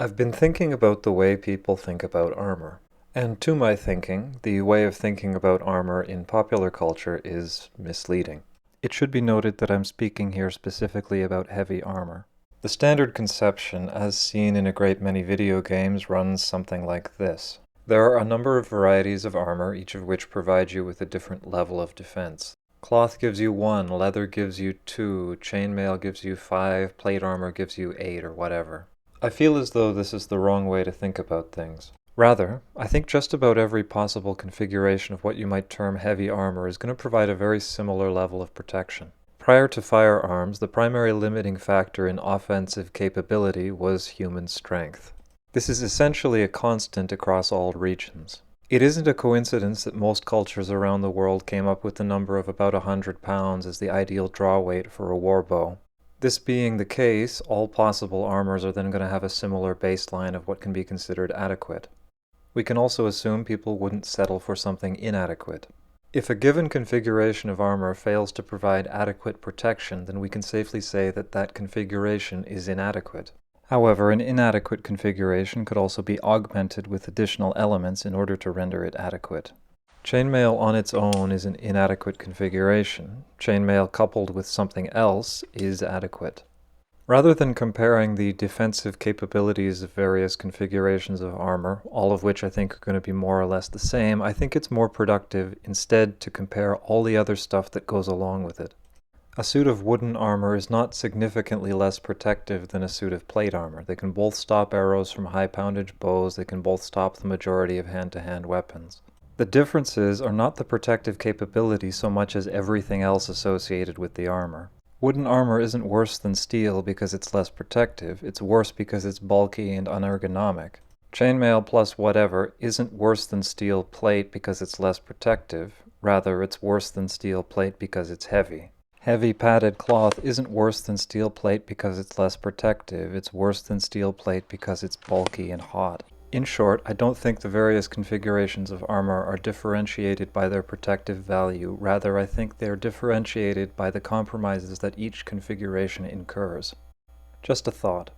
I've been thinking about the way people think about armor. And to my thinking, the way of thinking about armor in popular culture is misleading. It should be noted that I'm speaking here specifically about heavy armor. The standard conception, as seen in a great many video games, runs something like this. There are a number of varieties of armor, each of which provide you with a different level of defense. Cloth gives you 1, leather gives you 2, chainmail gives you 5, plate armor gives you 8, or whatever. I feel as though this is the wrong way to think about things. Rather, I think just about every possible configuration of what you might term heavy armor is going to provide a very similar level of protection. Prior to firearms, the primary limiting factor in offensive capability was human strength. This is essentially a constant across all regions. It isn't a coincidence that most cultures around the world came up with the number of about 100 pounds as the ideal draw weight for a war bow. This being the case, all possible armors are then going to have a similar baseline of what can be considered adequate. We can also assume people wouldn't settle for something inadequate. If a given configuration of armor fails to provide adequate protection, then we can safely say that that configuration is inadequate. However, an inadequate configuration could also be augmented with additional elements in order to render it adequate. Chainmail on its own is an inadequate configuration. Chainmail coupled with something else is adequate. Rather than comparing the defensive capabilities of various configurations of armor, all of which I think are going to be more or less the same, I think it's more productive instead to compare all the other stuff that goes along with it. A suit of wooden armor is not significantly less protective than a suit of plate armor. They can both stop arrows from high poundage bows, they can both stop the majority of hand-to-hand weapons. The differences are not the protective capability so much as everything else associated with the armor. Wooden armor isn't worse than steel because it's less protective, it's worse because it's bulky and unergonomic. Chainmail plus whatever isn't worse than steel plate because it's less protective, rather it's worse than steel plate because it's heavy. Heavy padded cloth isn't worse than steel plate because it's less protective, it's worse than steel plate because it's bulky and hot. In short, I don't think the various configurations of armor are differentiated by their protective value. Rather, I think they are differentiated by the compromises that each configuration incurs. Just a thought.